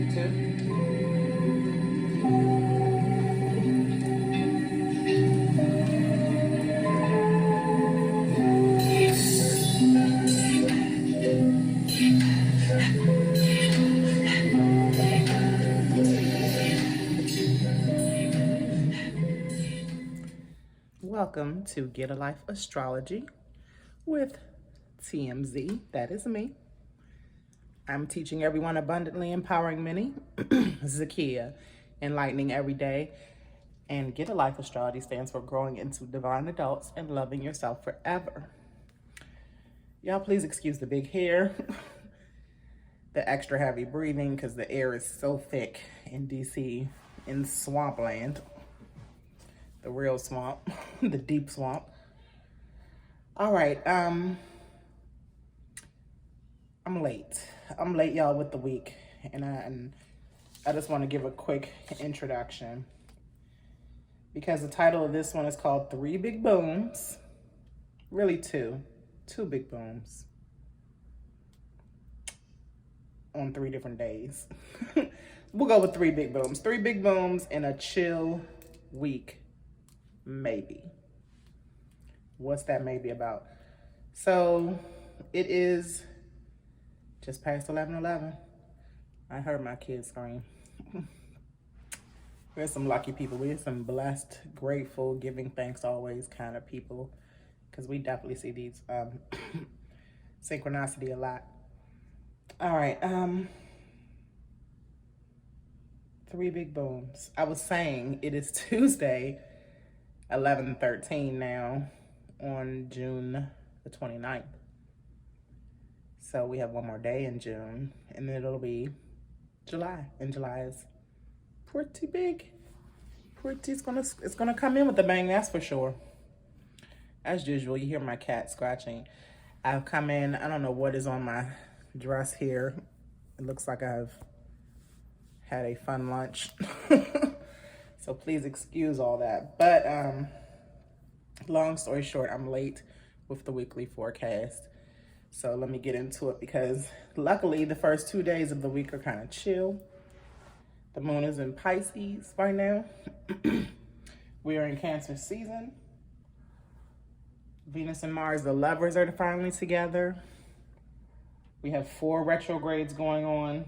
YouTube. Welcome to Gidalyfe Astrology with TMZ. That is me. I'm teaching everyone abundantly, empowering many. Zakia, enlightening every day. And Gidalyfe Astrology stands for growing into divine adults and loving yourself forever. Y'all please excuse the big hair, the extra heavy breathing, because the air is so thick in DC, in swampland. The real swamp, the deep swamp. All right, I'm late. I'm late, y'all, with the week, and I just want to give a quick introduction because the title of this one is called 3 Big Booms. Really two big booms on 3 different days. We'll go with 3 big booms. 3 big booms in a chill week. Maybe. What's that maybe about? So it is just past 11:11. I heard my kids scream. We're some lucky people. We're some blessed, grateful, giving thanks always kind of people, because we definitely see these synchronicity a lot. All right. 3 big booms. I was saying it is Tuesday, 11/13 now, on June the 29th. So we have one more day in June, and then it'll be July. And July is pretty big. It's gonna come in with a bang, that's for sure. As usual, you hear my cat scratching. I've come in, I don't know what is on my dress here. It looks like I've had a fun lunch. So please excuse all that. But long story short, I'm late with the weekly forecast. So let me get into it, because luckily the first 2 days of the week are kind of chill. The moon is in Pisces right now. We are in Cancer season. Venus and Mars, the lovers, are finally together. We have 4 retrogrades going on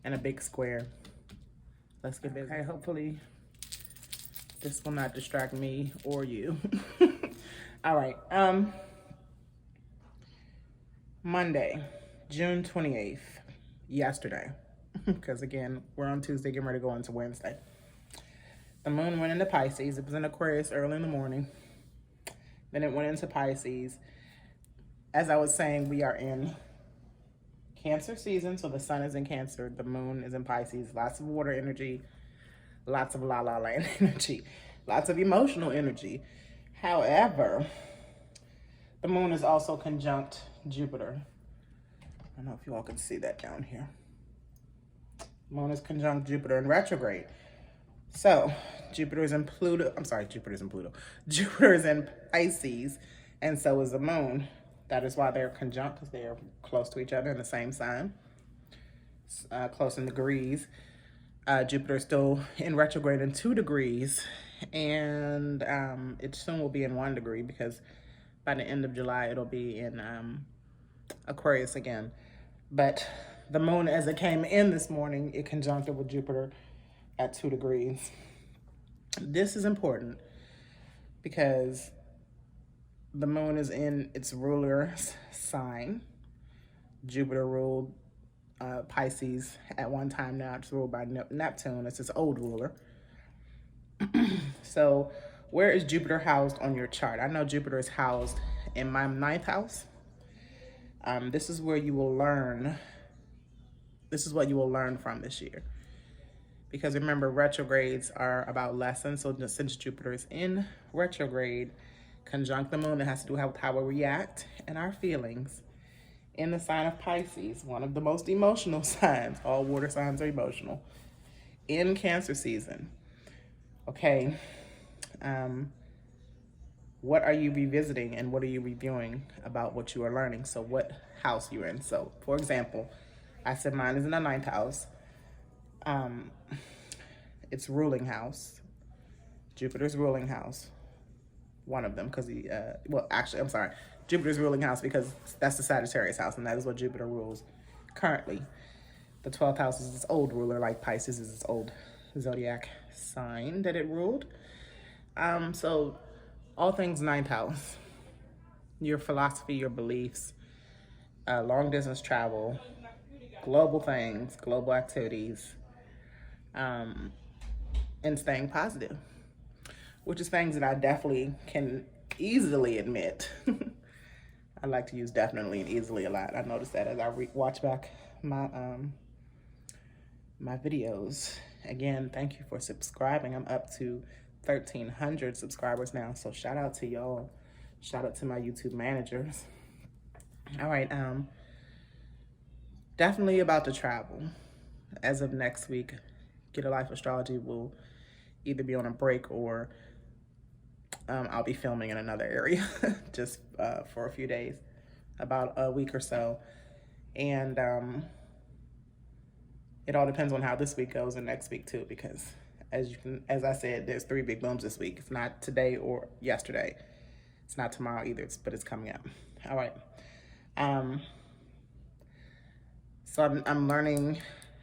and a big square. Let's get busy. Okay, hopefully this will not distract me or you. All right. Monday, June 28th, yesterday, because again, we're on Tuesday, getting ready to go into Wednesday. The moon went into Pisces. It was in Aquarius early in the morning. Then it went into Pisces. As I was saying, we are in Cancer season, so the sun is in Cancer, the moon is in Pisces. Lots of water energy, lots of la-la land energy, lots of emotional energy. However, the moon is also conjunct Jupiter. I don't know if you all can see that down here. Moon is conjunct Jupiter in retrograde. So Jupiter is in Pluto. Jupiter is in Pisces, and so is the moon. That is why they're conjunct, because they're close to each other in the same sign, close in degrees. Jupiter is still in retrograde in 2 degrees, and it soon will be in 1 degree, because by the end of July, it'll be in Aquarius again. But the moon, as it came in this morning, it conjuncted with Jupiter at 2 degrees. This is important because the moon is in its ruler sign. Jupiter ruled Pisces at one time. Now it's ruled by Neptune. It's its old ruler. So where is Jupiter housed on your chart? I know Jupiter is housed in my 9th house. This is where you will learn. This is what you will learn from this year. Because remember, retrogrades are about lessons. So since Jupiter is in retrograde, conjunct the moon, that has to do with how we react and our feelings in the sign of Pisces, one of the most emotional signs. All water signs are emotional. In Cancer season. Okay. What are you revisiting and what are you reviewing about what you are learning? So what house you're in. So for example, I said mine is in the 9th house. It's ruling house, Jupiter's ruling house. One of them, because well, actually, I'm sorry. Jupiter's ruling house because that's the Sagittarius house, and that is what Jupiter rules currently. The 12th house is its old ruler, like Pisces is its old zodiac sign that it ruled. So all things 9th house, your philosophy, your beliefs, long distance travel, global things, global activities, and staying positive, which is things that I definitely can easily admit. I like to use definitely and easily a lot. I noticed that as I watch back my my videos. Again, thank you for subscribing. I'm up to 1,300 subscribers now, so shout out to y'all. Shout out to my YouTube managers. All right, definitely about to travel. As of next week, Gidalyfe Astrology will either be on a break or I'll be filming in another area just for a few days, about a week or so. And it all depends on how this week goes and next week too, because as I said, there's 3 big booms this week. It's not today or yesterday. It's not tomorrow either, but it's coming up. All right. So I'm learning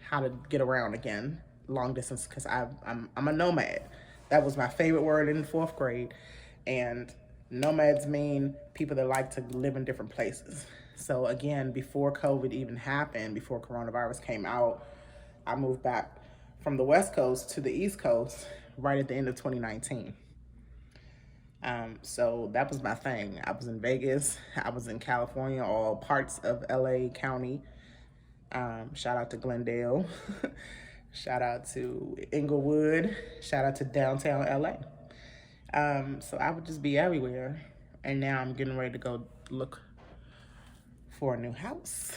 how to get around again, long distance, because I'm a nomad. That was my favorite word in 4th grade. And nomads mean people that like to live in different places. So again, before COVID even happened, before coronavirus came out, I moved back from the West Coast to the East Coast right at the end of 2019. So that was my thing. I was in Vegas, I was in California, all parts of LA County. Shout out to Glendale. Shout out to Inglewood. Shout out to downtown LA. So I would just be everywhere. And now I'm getting ready to go look for a new house,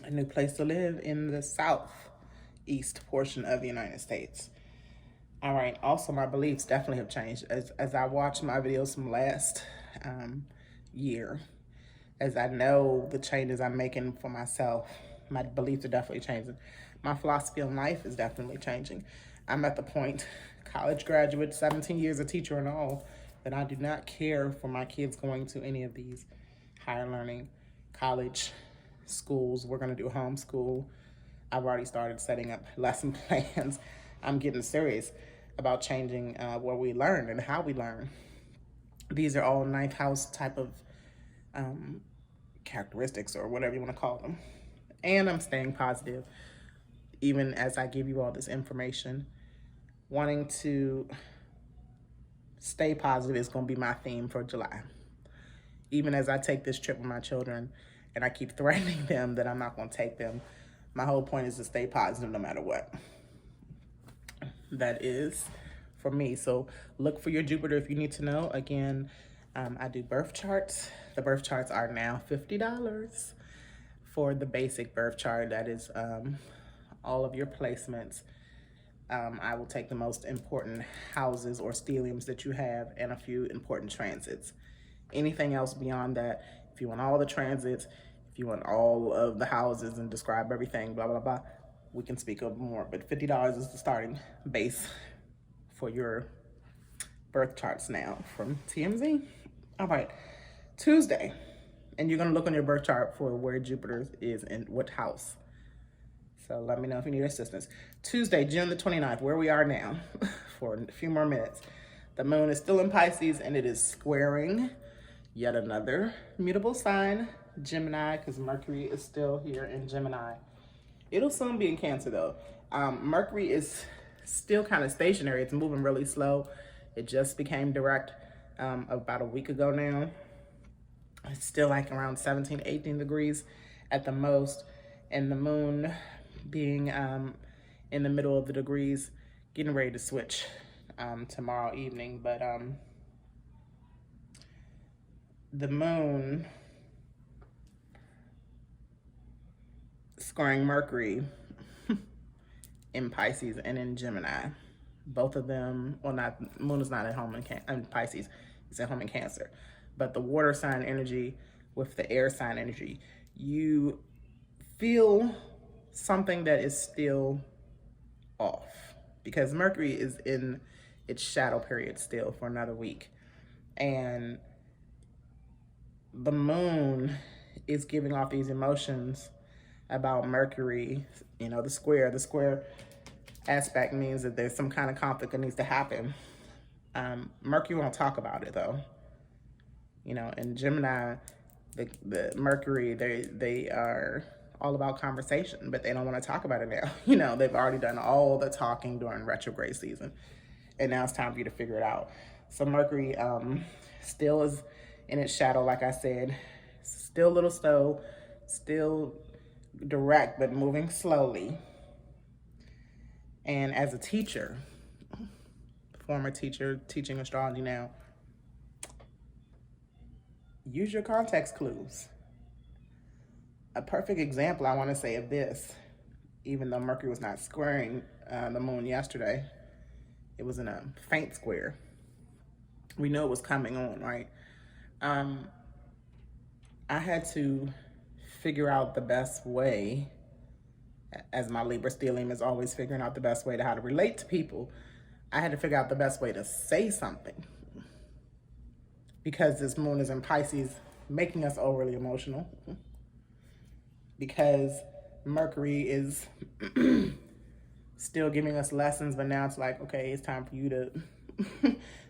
a new place to live in the southeast portion of the United States. All right, also my beliefs definitely have changed as I watch my videos from last year. As I know the changes I'm making for myself, my beliefs are definitely changing. My philosophy on life is definitely changing. I'm at the point, college graduate, 17 years a teacher and all, that I do not care for my kids going to any of these higher learning college schools. We're gonna do homeschool. I've already started setting up lesson plans. I'm getting serious about changing what we learn and how we learn. These are all 9th house type of characteristics or whatever you want to call them. And I'm staying positive even as I give you all this information. Wanting to stay positive is going to be my theme for July. Even as I take this trip with my children and I keep threatening them that I'm not going to take them, my whole point is to stay positive no matter what. That is for me. So look for your Jupiter if you need to know. Again, I do birth charts. The birth charts are now $50 for the basic birth chart. That is all of your placements. I will take the most important houses or stelliums that you have and a few important transits. Anything else beyond that, if you want all the transits, if you want all of the houses and describe everything, blah, blah, blah, we can speak of more. But $50 is the starting base for your birth charts now from TMZ. All right, Tuesday. And you're gonna look on your birth chart for where Jupiter is in what house. So let me know if you need assistance. Tuesday, June the 29th, where we are now for a few more minutes. The moon is still in Pisces and it is squaring yet another mutable sign, Gemini, because Mercury is still here in Gemini. It'll soon be in Cancer though. Mercury is still kind of stationary. It's moving really slow. It just became direct about a week ago now. It's still like around 17, 18 degrees at the most. And the moon being in the middle of the degrees, getting ready to switch tomorrow evening. But the moon squaring Mercury in Pisces and in Gemini. Both of them, well, not, moon is not at home in Pisces, it's at home in Cancer. But the water sign energy with the air sign energy, you feel something that is still off, because Mercury is in its shadow period still for another week. And the moon is giving off these emotions about Mercury, you know, the square. The square aspect means that there's some kind of conflict that needs to happen. Mercury won't talk about it though. You know, in Gemini, the Mercury, they are all about conversation, but they don't want to talk about it now. You know, they've already done all the talking during retrograde season, and now it's time for you to figure it out. So Mercury still is in its shadow, like I said, still a little slow, still direct, but moving slowly. And as a teacher, former teacher, teaching astrology now, use your context clues. A perfect example, I want to say, of this, even though Mercury was not squaring the moon yesterday, it was in a faint square. We know it was coming on, right? I had to figure out the best way, as my Libra stellium is always figuring out the best way to how to relate to people. I had to figure out the best way to say something, because this moon is in Pisces, making us overly emotional, because Mercury is still giving us lessons, but now it's like, okay, it's time for you to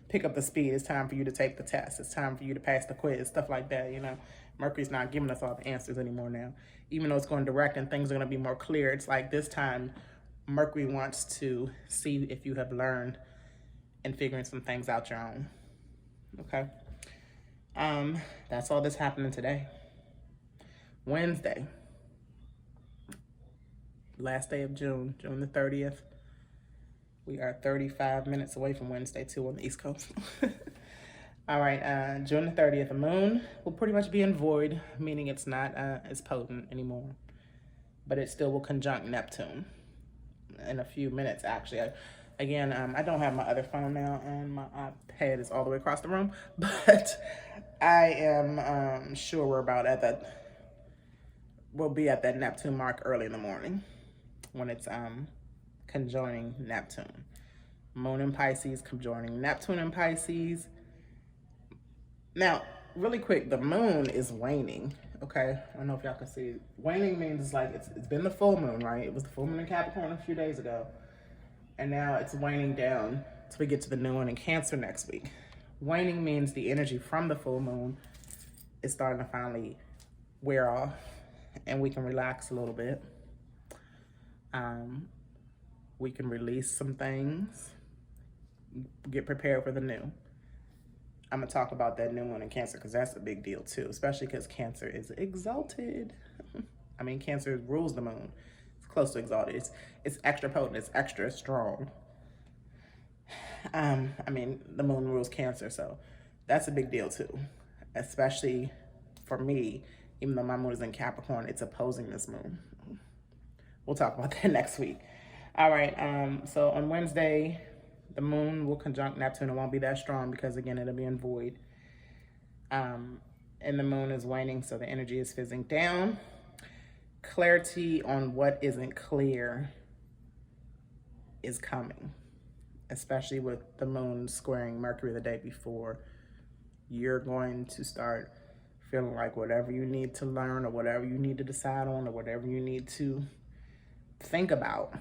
pick up the speed. It's time for you to take the test. It's time for you to pass the quiz, stuff like that, you know. Mercury's not giving us all the answers anymore now. Even though it's going direct and things are going to be more clear, it's like this time Mercury wants to see if you have learned and figuring some things out your own, okay? That's all that's happening today. Wednesday, last day of June, June the 30th. We are 35 minutes away from Wednesday too on the East Coast. All right, June the 30th, the moon will pretty much be in void, meaning it's not as potent anymore, but it still will conjunct Neptune in a few minutes, actually. I don't have my other phone now, and my iPad is all the way across the room, but I am sure we'll be at that Neptune mark early in the morning when it's conjoining Neptune. Moon in Pisces conjoining Neptune in Pisces. Now, really quick, the moon is waning, okay? I don't know if y'all can see it. Waning means like it's been the full moon, right? It was the full moon in Capricorn a few days ago. And now it's waning down till we get to the new one in Cancer next week. Waning means the energy from the full moon is starting to finally wear off and we can relax a little bit. We can release some things, get prepared for the new. I'm gonna talk about that new one in Cancer because that's a big deal too, especially because Cancer is exalted. I mean, Cancer rules the moon. It's close to exalted. It's extra potent, it's extra strong. I mean, the moon rules Cancer, so that's a big deal too, especially for me, even though my moon is in Capricorn, it's opposing this moon. We'll talk about that next week. All right, so on Wednesday, the moon will conjunct Neptune. It won't be that strong because, again, it'll be in void. And the moon is waning, so the energy is fizzing down. Clarity on what isn't clear is coming, especially with the moon squaring Mercury the day before. You're going to start feeling like whatever you need to learn or whatever you need to decide on or whatever you need to think about,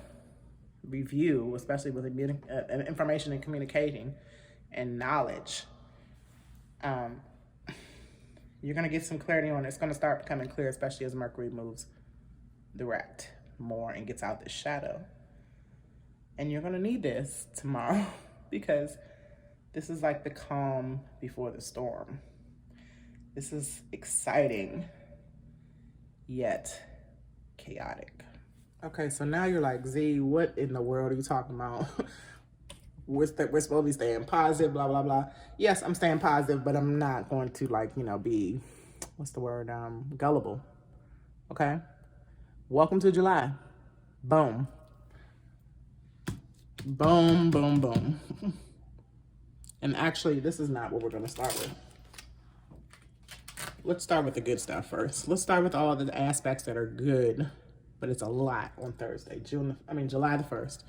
review, especially with information and communicating and knowledge, you're going to get some clarity on it. It's going to start becoming clear, especially as Mercury moves direct more and gets out the shadow. And you're going to need this tomorrow because this is like the calm before the storm. This is exciting, yet chaotic. Okay, so now you're like, Z, what in the world are you talking about? We're supposed to be staying positive, blah, blah, blah. Yes, I'm staying positive, but I'm not going to, like, you know, be, what's the word, gullible, okay? Welcome to July. Boom. Boom, boom, boom. And actually, this is not what we're going to start with. let's start with the good stuff first. Let's start with all of the aspects that are good, but it's a lot on Thursday, July the 1st.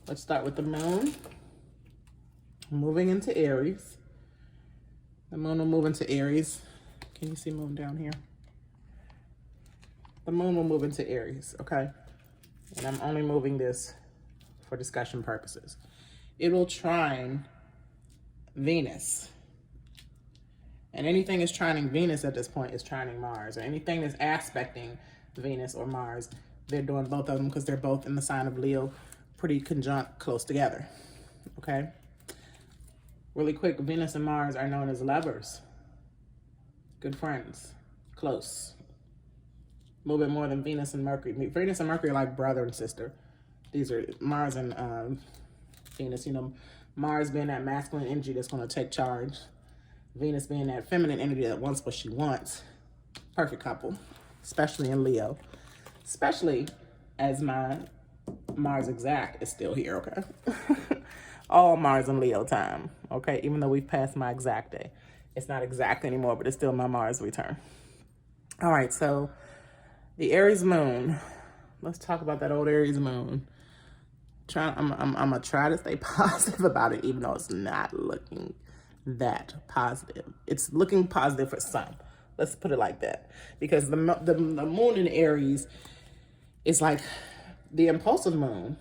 Let's start with the moon moving into Aries. The moon will move into Aries. Can you see moon down here? The moon will move into Aries, okay? And I'm only moving this for discussion purposes. It will trine Venus. And anything that's trining Venus at this point is trining Mars. Or anything that's aspecting Venus or Mars, they're doing both of them because they're both in the sign of Leo, pretty conjunct, close together, okay? Really quick, Venus and Mars are known as lovers, good friends, close. A little bit more than Venus and Mercury. Venus and Mercury are like brother and sister. These are Mars and Venus, you know, Mars being that masculine energy that's going to take charge. Venus being that feminine energy that wants what she wants. Perfect couple, especially in Leo. Especially as my Mars exact is still here, okay? All Mars and Leo time, okay? Even though we've passed my exact day. It's not exact anymore, but it's still my Mars return. All right, so the Aries moon. Let's talk about that old Aries moon. I'm gonna try to stay positive about it, even though it's not looking that positive. It's looking positive for some. Let's put it like that, because the moon in Aries is like the impulsive moon.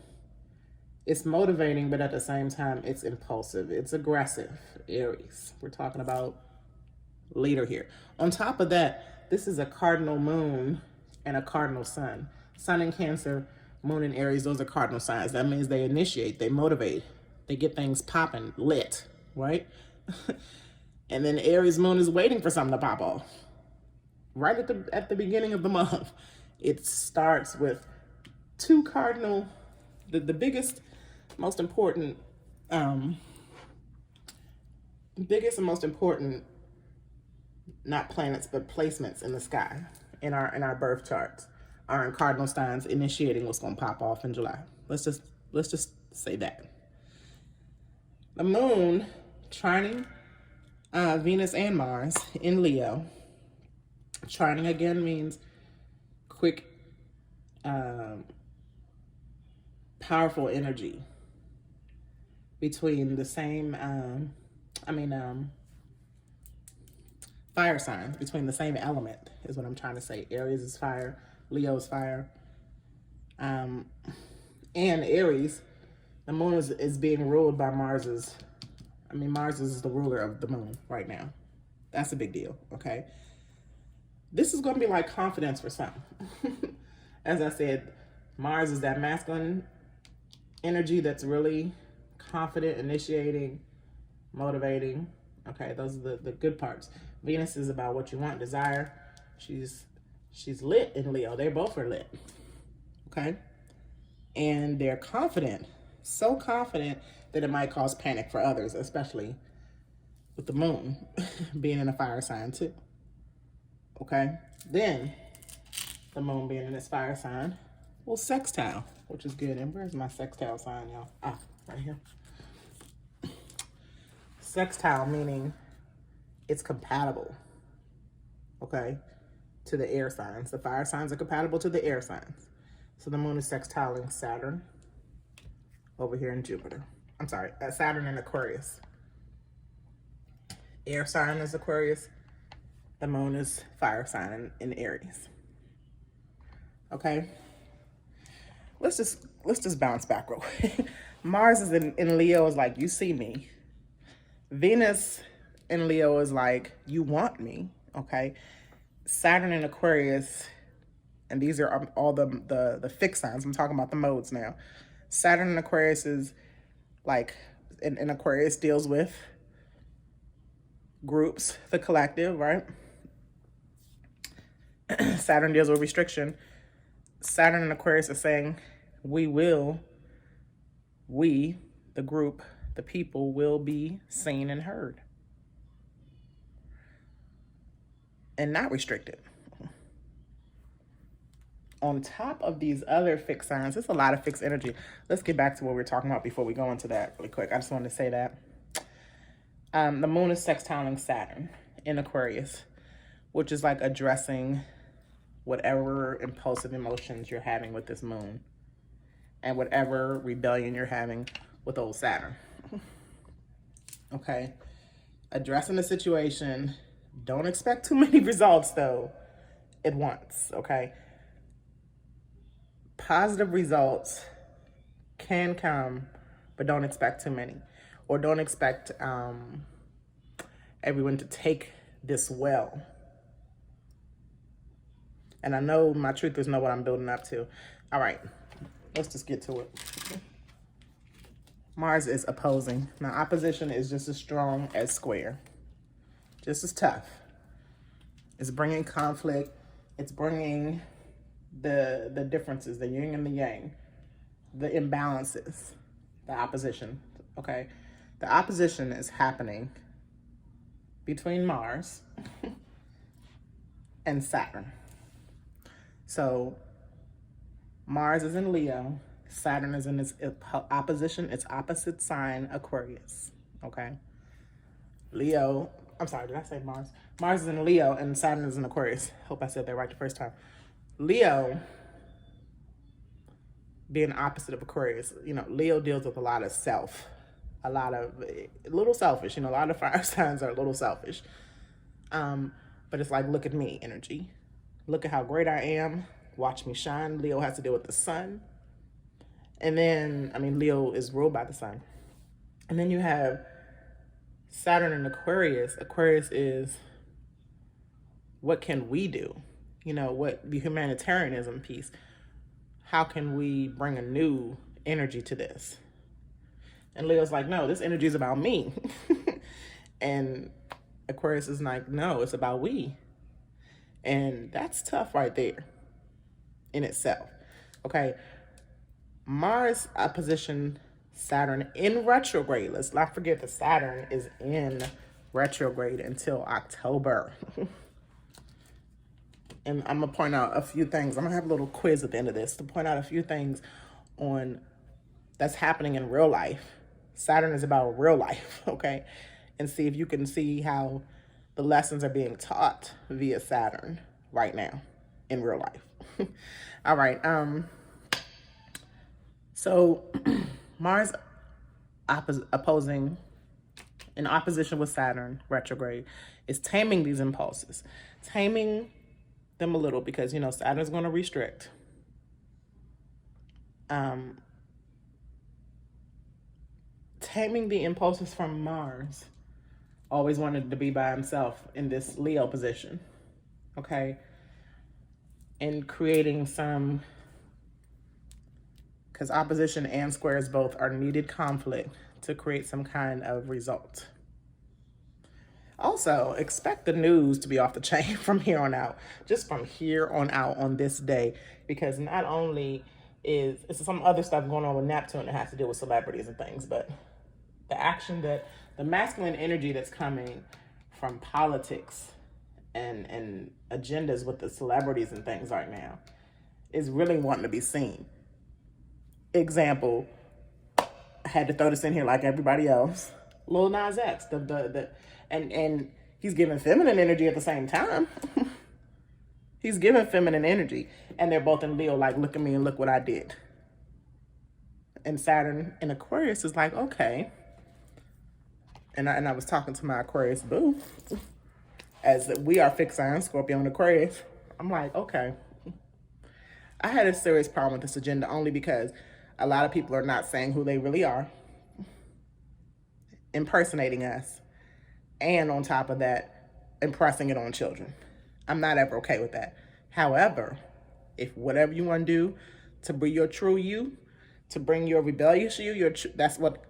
It's motivating, but at the same time, it's impulsive. It's aggressive. Aries. We're talking about leader here. On top of that, this is a cardinal moon and a cardinal sun. Sun in Cancer, moon in Aries, those are cardinal signs. That means they initiate, they motivate, they get things popping, lit, right? And then Aries moon is waiting for something to pop off. Right at the beginning of the month, it starts with two cardinal, the biggest, most important, not planets, but placements in the sky in our birth charts are in cardinal signs, initiating what's going to pop off in July. Let's just say that. The moon trining Venus and Mars in Leo. Trining again means quick, powerful energy between the same, fire signs, between the same element is what I'm trying to say. Aries is fire, Leo is fire. And Aries, the moon is being ruled by Mars is the ruler of the moon right now. That's a big deal, okay? This is going to be like confidence for some. As I said, Mars is that masculine energy that's really confident, initiating, motivating. Okay, those are the good parts. Venus is about what you want, desire. She's lit in Leo. They both are lit. Okay? And they're confident. So confident that it might cause panic for others, especially with the moon being in a fire sign too. Okay? Then the moon being in this fire sign will sextile, which is good. And where's my sextile sign, y'all? Ah, right here. Sextile meaning it's compatible, okay, to the air signs. The fire signs are compatible to the air signs. So the moon is sextiling Saturn over here in Jupiter. I'm sorry, Saturn in Aquarius. Air sign is Aquarius. The moon is fire sign in Aries. Okay? Let's just bounce back real quick. Mars is in Leo is like, you see me. Venus in Leo is like, you want me, okay? Saturn in Aquarius, and these are all the fixed signs. I'm talking about the modes now. Saturn in Aquarius is like, in Aquarius deals with groups, the collective, right? Saturn deals with restriction. Saturn in Aquarius is saying, the group, the people will be seen and heard. And not restricted. On top of these other fixed signs, there's a lot of fixed energy. Let's get back to what we were talking about before we go into that really quick. I just wanted to say that. The moon is sextiling Saturn in Aquarius, which is like addressing whatever impulsive emotions you're having with this moon and whatever rebellion you're having with old Saturn. Okay? Addressing the situation. Don't expect too many results, though, at once, okay? Positive results can come, but don't expect too many. Or don't expect everyone to take this well. And I know my truthers know what I'm building up to. All right, let's just get to it. Mars is opposing. Now, opposition is just as strong as square. Just as tough. It's bringing conflict. It's bringing the differences, the yin and the yang, the imbalances, the opposition, okay? The opposition is happening between Mars and Saturn. So Mars is in Leo. Saturn is in its opposition, its opposite sign, Aquarius, okay? Leo, I'm sorry, did I say Mars? Mars is in Leo and Saturn is in Aquarius. Hope I said that right the first time. Leo being opposite of Aquarius, you know, Leo deals with a lot of self, a little selfish, you know, a lot of fire signs are a little selfish. But it's like, look at me energy. Look at how great I am. Watch me shine. Leo has to deal with the sun. And then, I mean, Leo is ruled by the sun. And then you have Saturn in Aquarius. Aquarius is, what can we do? You know, what the humanitarianism piece. How can we bring a new energy to this? And Leo's like, no, this energy is about me. And Aquarius is like, no, it's about we. And that's tough right there in itself. Okay. Mars opposition Saturn in retrograde. Let's not forget that Saturn is in retrograde until October. And I'm going to point out a few things. I'm going to have a little quiz at the end of this to point out a few things on that's happening in real life. Saturn is about real life, okay? And see if you can see how the lessons are being taught via Saturn right now in real life. All right. So Mars opposing in opposition with Saturn retrograde is taming these impulses, taming them a little because, you know, Saturn's going to restrict. Taming the impulses from Mars, always wanted to be by himself in this Leo position, okay? And creating some, because opposition and squares both are needed conflict to create some kind of result. Also, expect the news to be off the chain from here on out, just from here on out on this day, because not only is some other stuff going on with Neptune that has to do with celebrities and things, but the action that the masculine energy that's coming from politics and agendas with the celebrities and things right now is really wanting to be seen. Example, I had to throw this in here like everybody else. Lil Nas X, and he's giving feminine energy at the same time. He's giving feminine energy, and they're both in Leo, like, look at me and look what I did. And Saturn in Aquarius is like, okay. And I was talking to my Aquarius boo, as we are fixed sign, Scorpio and Aquarius. I'm like, okay. I had a serious problem with this agenda only because a lot of people are not saying who they really are, impersonating us, and on top of that, impressing it on children. I'm not ever okay with that. However, if whatever you want to do to bring your true you, to bring your rebellious you, that's what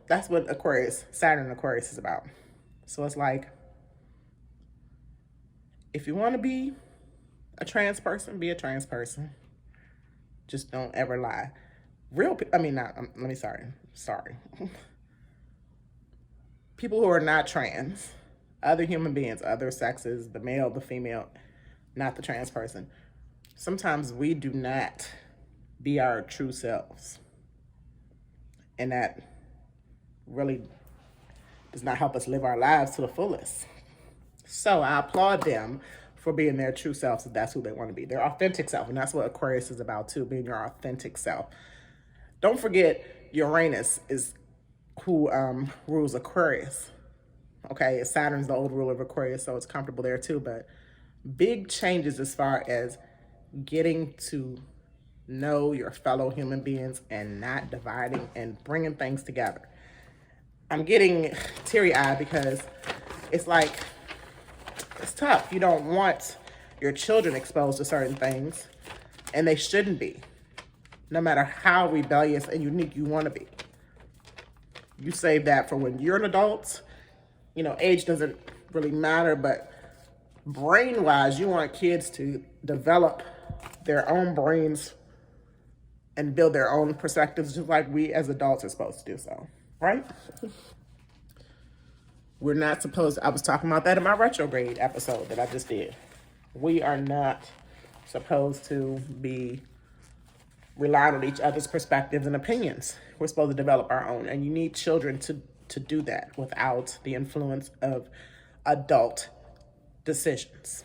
Aquarius, Saturn Aquarius is about. So it's like, if you want to be a trans person, be a trans person. Just don't ever lie. Sorry. People who are not trans, other human beings, other sexes, the male, the female, not the trans person. Sometimes we do not be our true selves. And that really does not help us live our lives to the fullest. So I applaud them for being their true selves if that's who they want to be, their authentic self. And that's what Aquarius is about too, being your authentic self. Don't forget Uranus is who rules Aquarius. Okay, Saturn's the old ruler of Aquarius, so it's comfortable there too. But big changes as far as getting to know your fellow human beings and not dividing and bringing things together. I'm getting teary-eyed because it's like, it's tough. You don't want your children exposed to certain things, and they shouldn't be, no matter how rebellious and unique you want to be. You save that for when you're an adult. You know, age doesn't really matter, but brain-wise, you want kids to develop their own brains and build their own perspectives, just like we as adults are supposed to do so, right? We're not supposed to, I was talking about that in my retrograde episode that I just did. We are not supposed to be relying on each other's perspectives and opinions. We're supposed to develop our own, and you need children to do that without the influence of adult decisions.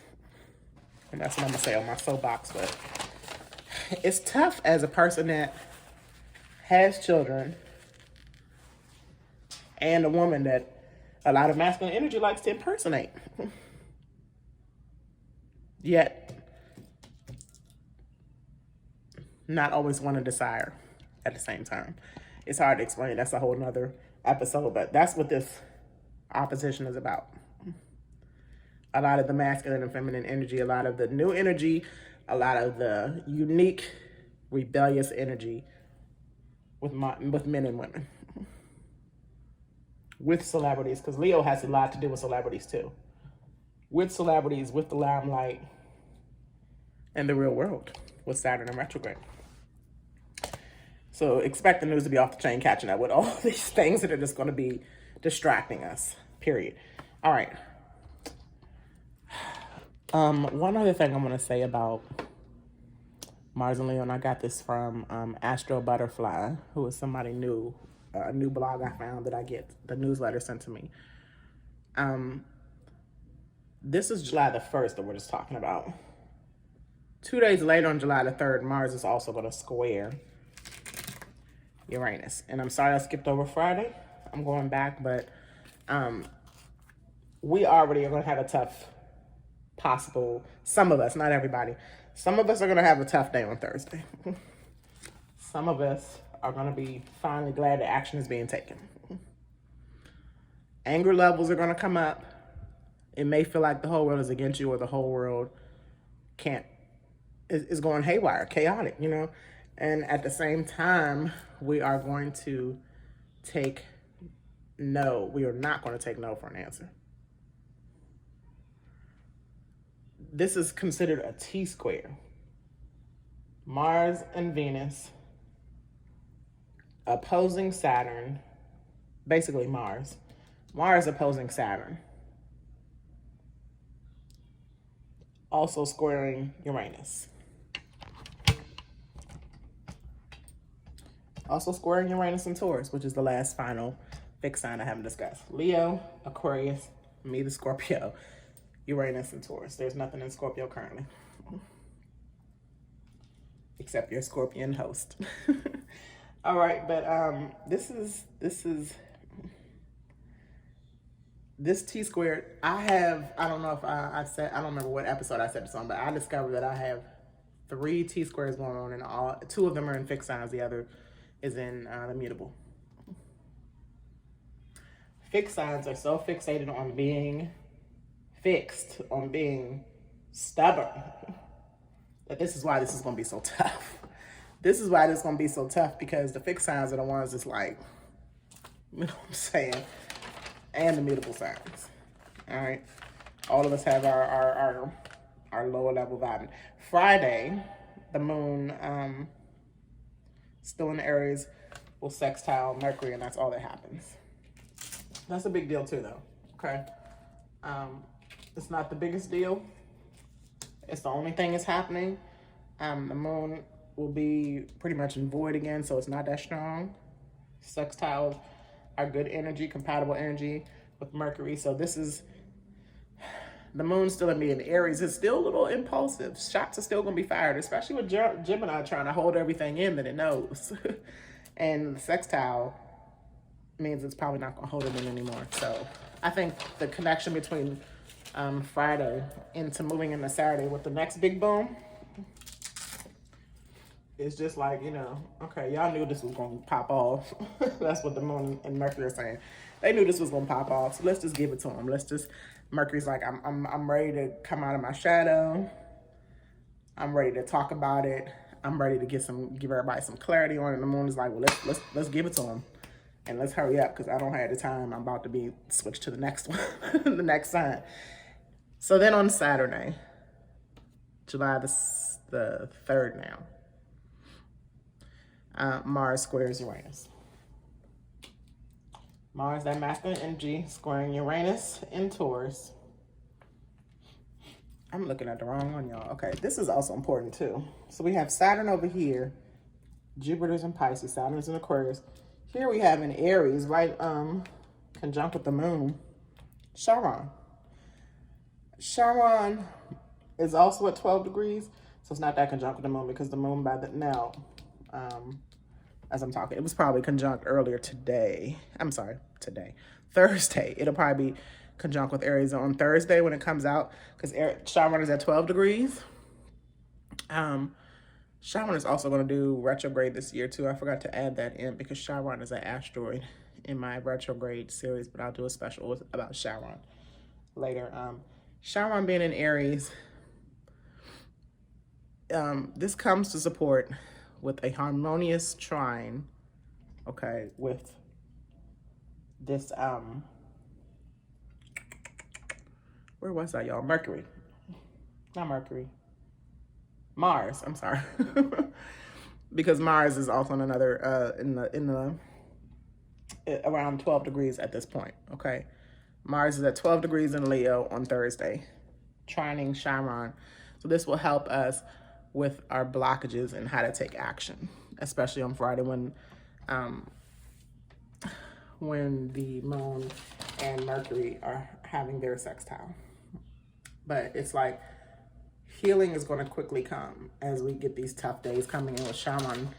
And that's what I'm gonna say on my soapbox, but it's tough as a person that has children and a woman that a lot of masculine energy likes to impersonate. Yet, not always want to desire at the same time. It's hard to explain. That's a whole nother episode, but that's what this opposition is about. A lot of the masculine and feminine energy, a lot of the new energy, a lot of the unique, rebellious energy with men and women. With celebrities, because Leo has a lot to do with celebrities too. With celebrities, with the limelight, and the real world, with Saturn in retrograde. So expect the news to be off the chain, catching up with all these things that are just going to be distracting us, period. All right. One other thing I'm going to say about Mars and Leo, and I got this from Astro Butterfly, who is somebody new, a new blog I found that I get the newsletter sent to me. This is July the 1st that we're just talking about. 2 days later, on July the 3rd, Mars is also going to square Uranus. And I'm sorry I skipped over Friday. I'm going back, but we already are going to have a tough possible, some of us, not everybody, some of us are going to have a tough day on Thursday. Some of us are going to be finally glad that action is being taken. Anger levels are going to come up. It may feel like the whole world is against you, or the whole world is going haywire, chaotic, you know? And at the same time, we are going to take no. We are not going to take no for an answer. This is considered a T-square. Mars and Venus opposing Saturn, basically Mars opposing Saturn, also squaring Uranus. Also squaring Uranus and Taurus, which is the last final fixed sign I haven't discussed. Leo, Aquarius, me the Scorpio, Uranus and Taurus. There's nothing in Scorpio currently, except your Scorpion host. All right, but this T squared. I don't know if I don't remember what episode I said this on, but I discovered that I have 3 T squares going on, and 2 of them are in fixed signs. The other is in the mutable. Fixed signs are so fixated on being fixed, on being stubborn, that this is why this is going to be so tough. This is why this is going to be so tough, because the fixed signs are the ones that's like, you know what I'm saying, and the mutable signs. All right, all of us have our lower level vibing. Friday, the moon still in the Aries will sextile Mercury, and that's all that happens. That's a big deal too, though. Okay, it's not the biggest deal. It's the only thing that's happening. The moon will be pretty much in void again, so it's not that strong. Sextiles are good energy, compatible energy with Mercury. So this is the moon's still gonna be in Aries. It's still a little impulsive. Shots are still gonna be fired, especially with Gemini trying to hold everything in that it knows. And the sextile means it's probably not gonna hold it in anymore. So I think the connection between Friday into moving into Saturday with the next big boom is just like, you know, okay, y'all knew this was gonna pop off. That's what the moon and Mercury are saying. They knew this was gonna pop off, so let's just give it to them. Let's just, Mercury's like, I'm ready to come out of my shadow. I'm ready to talk about it. I'm ready to give everybody some clarity on it. And the moon is like, well, let's give it to them, and let's hurry up because I don't have the time. I'm about to be switched to the next one, the next sign. So then on Saturday, July the 3rd now, Mars squares Uranus. Mars, that masculine energy, squaring Uranus in Taurus. I'm looking at the wrong one, y'all. Okay, this is also important too. So we have Saturn over here, Jupiter's in Pisces, Saturn's in Aquarius. Here we have in Aries, right, conjunct with the moon, Charon. Charon is also at 12 degrees, so it's not that conjunct with the moon because the moon by the now, as I'm talking, it was probably conjunct earlier today. I'm sorry, today, Thursday. It'll probably be conjunct with Aries on Thursday when it comes out because Chiron is at 12 degrees. Chiron is also going to do retrograde this year too. I forgot to add that in because Chiron is an asteroid in my retrograde series, but I'll do a special about Chiron later. Chiron being in Aries, this comes to support with a harmonious trine, okay, with this, where was I, y'all? Mercury. Not Mercury. Mars, I'm sorry. Because Mars is also in another, around 12 degrees at this point, okay? Mars is at 12 degrees in Leo on Thursday, trining Chiron. So this will help us with our blockages and how to take action, especially on Friday when the moon and Mercury are having their sextile. But it's like healing is going to quickly come as we get these tough days coming in with Chiron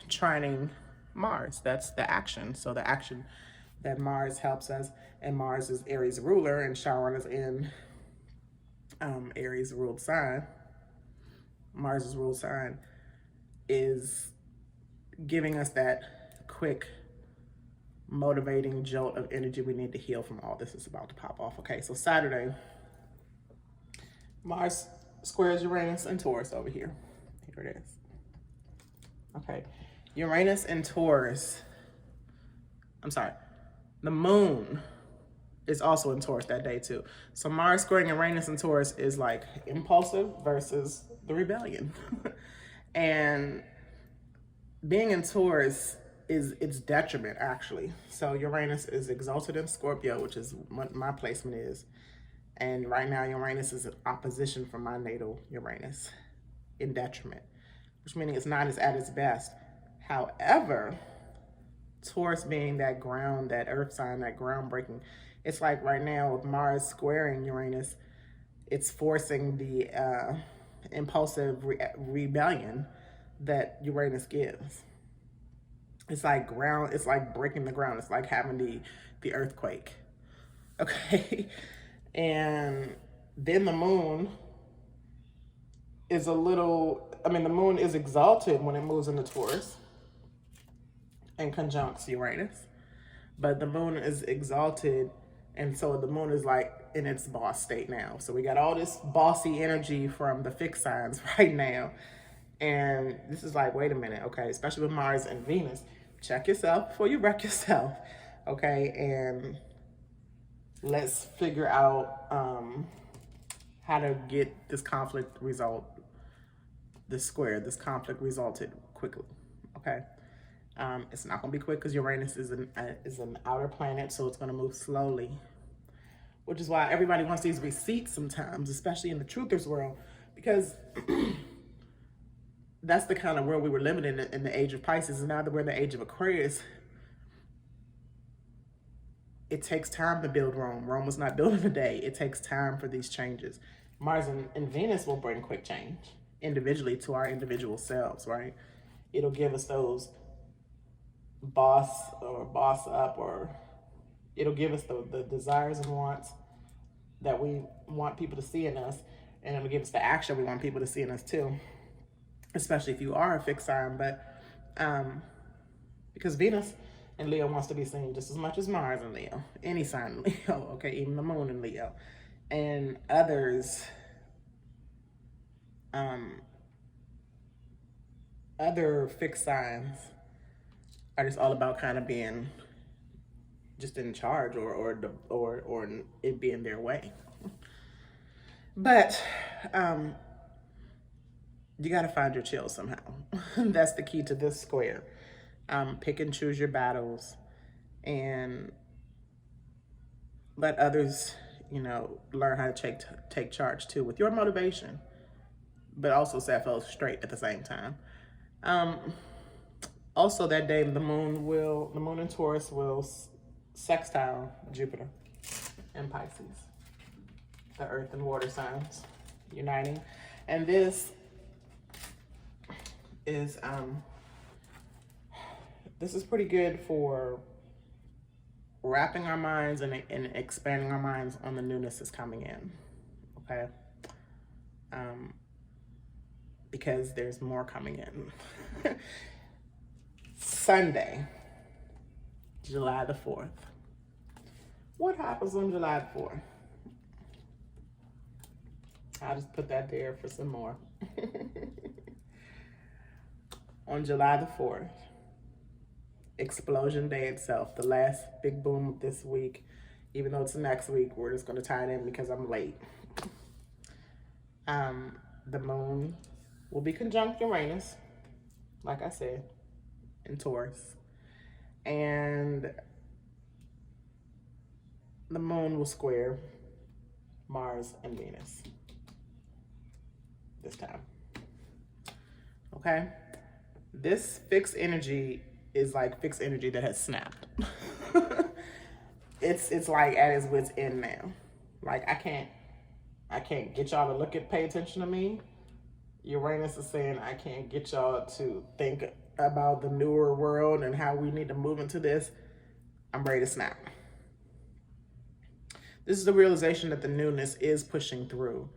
trining Mars. That's the action. So the action that Mars helps us, and Mars is Aries ruler, and Chiron is in Aries ruled sign. Mars's ruled sign is giving us that quick motivating jolt of energy we need to heal from all this is about to pop off. Okay, so Saturday, Mars squares Uranus and Taurus over here. Here it is. Okay, Uranus and Taurus. I'm sorry, the moon is also in Taurus that day too. So Mars squaring Uranus and Taurus is like impulsive versus the rebellion. And being in Taurus is its detriment actually. So Uranus is exalted in Scorpio, which is what my placement is. And right now Uranus is in opposition from my natal Uranus in detriment, which meaning it's not at its best. However, Taurus being that ground, that earth sign, that groundbreaking, it's like right now with Mars squaring Uranus, it's forcing the impulsive rebellion that Uranus gives. It's like ground, it's like breaking the ground. It's like having the earthquake, okay? And then the moon is the moon is exalted when it moves into Taurus and conjuncts Uranus, but the moon is exalted, and so the moon is like in its boss state now. So we got all this bossy energy from the fixed signs right now. And this is like, wait a minute, okay, especially with Mars and Venus, check yourself before you wreck yourself, okay? And let's figure out how to get this conflict this conflict resulted quickly, okay? It's not gonna be quick because Uranus is an outer planet, so it's gonna move slowly, which is why everybody wants these receipts sometimes, especially in the truthers world, because that's the kind of world we were living in the age of Pisces, and now that we're in the age of Aquarius, it takes time to build Rome. Rome was not built in a day. It takes time for these changes. Mars and Venus will bring quick change individually to our individual selves, right? It'll give us those boss up, or it'll give us the desires and wants that we want people to see in us, and it'll give us the action we want people to see in us too, especially if you are a fixed sign. But because Venus and Leo wants to be seen just as much as Mars and Leo, any sign in Leo, okay, even the moon in Leo. And others, other fixed signs are just all about kind of being just in charge, or it being their way. But you got to find your chill somehow. That's the key to this square. Pick and choose your battles, and let others, learn how to take charge too with your motivation, but also set folks straight at the same time. Also that day, the moon in Taurus will sextile Jupiter in Pisces, the earth and water signs uniting. And this is pretty good for wrapping our minds and expanding our minds on the newness that's coming in, okay? Because there's more coming in. Sunday, July the 4th. What happens on July the 4th? I'll just put that there for some more. On July the 4th, Explosion Day itself, the last big boom of this week. Even though it's next week, we're just going to tie it in because I'm late. The moon will be conjunct Uranus, like I said, in Taurus. And the moon will square Mars and Venus this time. Okay? This fixed energy is like fixed energy that has snapped. It's like at its wit's end now. Like I can't get y'all to pay attention to me. Uranus is saying I can't get y'all to think about the newer world and how we need to move into this. I'm ready to snap. This is the realization that the newness is pushing through,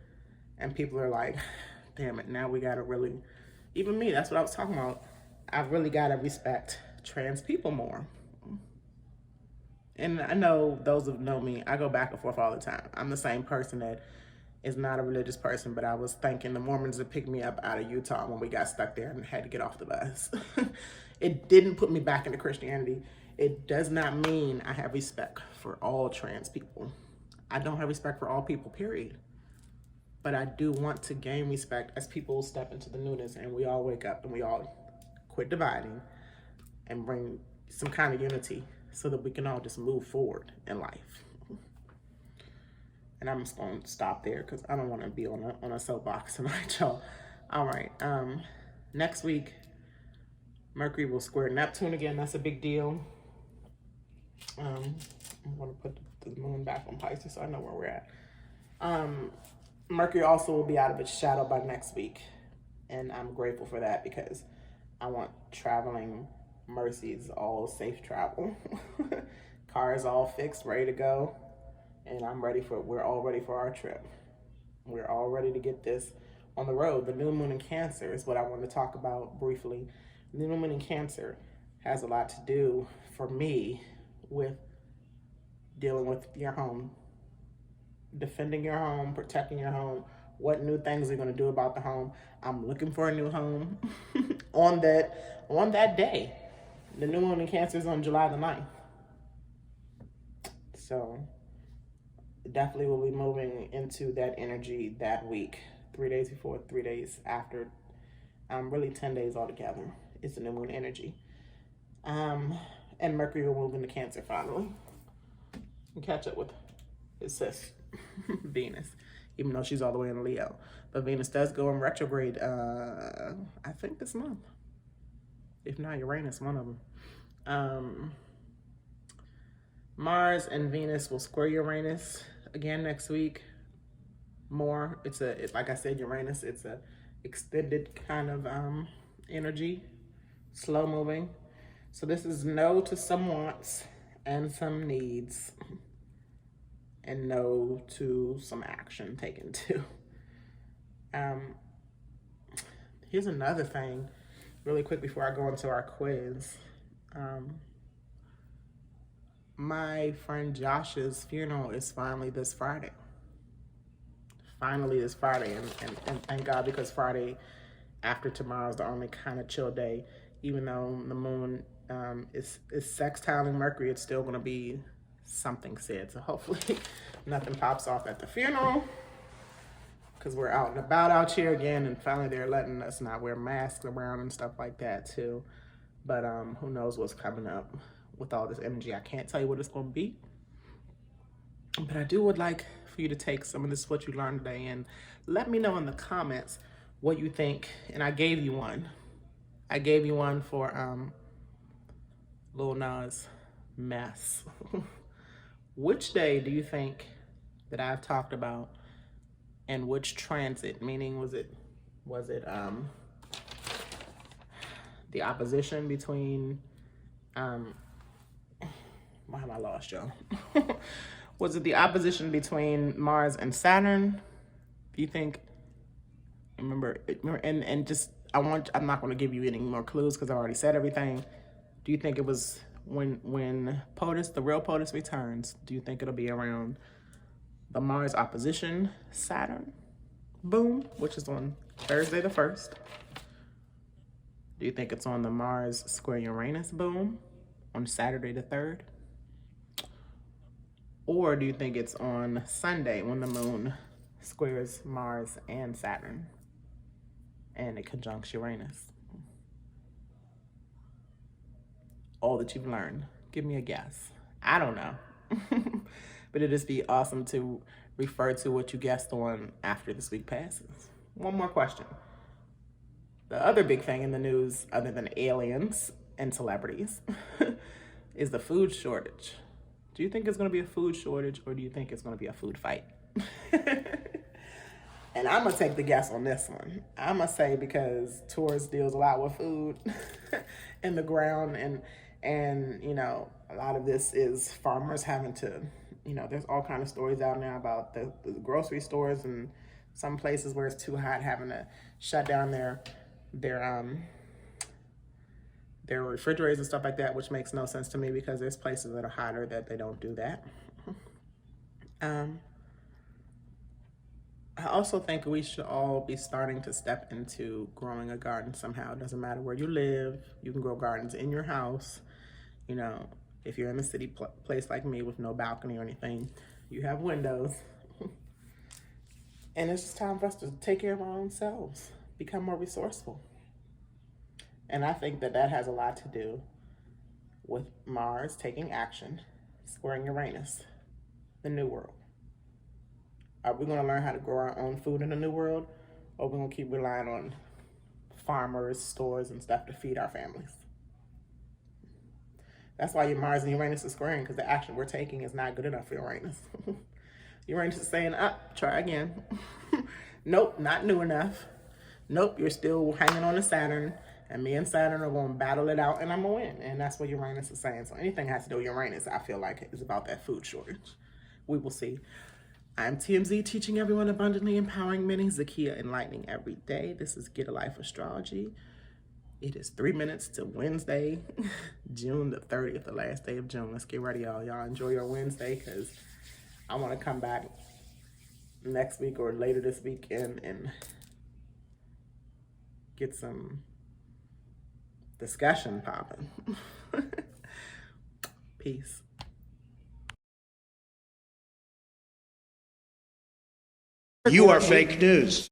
and people are like, damn it, now we gotta really, even me, that's what I was talking about. I've really gotta respect trans people more. And I know those who know me, I go back and forth all the time. I'm the same person that is not a religious person, but I was thanking the Mormons that picked me up out of Utah when we got stuck there and had to get off the bus. It didn't put me back into Christianity. It does not mean I have respect for all trans people. I don't have respect for all people, period. But I do want to gain respect as people step into the newness and we all wake up and we all quit dividing and bring some kind of unity so that we can all just move forward in life. And I'm just going to stop there because I don't want to be on a soapbox tonight, y'all. All right. Next week, Mercury will square Neptune again. That's a big deal. I'm going to put the moon back on Pisces so I know where we're at. Mercury also will be out of its shadow by next week. And I'm grateful for that because I want traveling mercies, all safe travel. Car is all fixed, ready to go. And we're all ready for our trip. We're all ready to get this on the road. The new moon in Cancer is what I want to talk about briefly. The new moon in Cancer has a lot to do for me with dealing with your home, defending your home, protecting your home, what new things are going to do about the home. I'm looking for a new home on that day. The new moon in Cancer is on July the 9th. So definitely will be moving into that energy that week, 3 days before, 3 days after, really 10 days altogether. It's the new moon energy. And Mercury will move into Cancer finally and catch up with his sis, Venus, even though she's all the way in Leo. But Venus does go in retrograde, I think this month. If not Uranus, one of them. Mars and Venus will square Uranus again next week. More, it's like I said, Uranus, it's a extended kind of energy, slow moving. So this is no to some wants and some needs, and no to some action taken too. Here's another thing, really quick before I go into our quiz. My friend Josh's funeral is finally this Friday. Finally this Friday, and thank God, because Friday after tomorrow is the only kind of chill day. Even though the moon is sextiling Mercury, it's still gonna be something said. So hopefully nothing pops off at the funeral, because we're out and about out here again, and finally they're letting us not wear masks around and stuff like that too. But who knows what's coming up with all this energy. I can't tell you what it's gonna be, but I would like for you to take some of this, what you learned today, and let me know in the comments what you think. And I gave you one. I gave you one for Lil Nas mess. Which day do you think that I've talked about, and which transit? Meaning, was it the opposition between why am I lost, y'all? Was it the opposition between Mars and Saturn? Do you think? Remember, and just I'm not going to give you any more clues because I already said everything. Do you think it was when POTUS, the real POTUS, returns? Do you think it'll be around the Mars opposition Saturn boom, which is on Thursday the 1st? Do you think it's on the Mars square Uranus boom on Saturday the 3rd? Or do you think it's on Sunday when the moon squares Mars and Saturn and it conjuncts Uranus? All that you've learned, give me a guess. I don't know. But it'd just be awesome to refer to what you guessed on after this week passes. One more question. The other big thing in the news, other than aliens and celebrities, is the food shortage. Do you think it's going to be a food shortage, or do you think it's going to be a food fight? And I'm going to take the guess on this one. I'm going to say, because tourists deals a lot with food in the ground, and you know, a lot of this is farmers having to, you know, there's all kind of stories out now about the grocery stores and some places where it's too hot having to shut down their refrigerators and stuff like that, which makes no sense to me, because there's places that are hotter that they don't do that. I also think we should all be starting to step into growing a garden somehow. It doesn't matter where you live. You can grow gardens in your house. You know, if you're in a city place like me with no balcony or anything, you have windows. And it's just time for us to take care of our own selves, become more resourceful. And I think that that has a lot to do with Mars taking action, squaring Uranus, the new world. Are we going to learn how to grow our own food in the new world, or are we going to keep relying on farmers, stores, and stuff to feed our families? That's why your Mars and Uranus is squaring, because the action we're taking is not good enough for Uranus. Uranus is saying, try again. Nope, not new enough. Nope, you're still hanging on to Saturn, and me and Saturn are going to battle it out, and I'm going to win. And that's what Uranus is saying. So anything that has to do with Uranus, I feel like, is about that food shortage. We will see. I'm TMZ, teaching everyone abundantly, empowering many, Zakia, enlightening every day. This is Gidalyfe Astrology. It is 3 minutes to Wednesday, June the 30th, the last day of June. Let's get ready, y'all. Y'all enjoy your Wednesday, because I want to come back next week or later this week and get some discussion popping. Peace. You are fake news.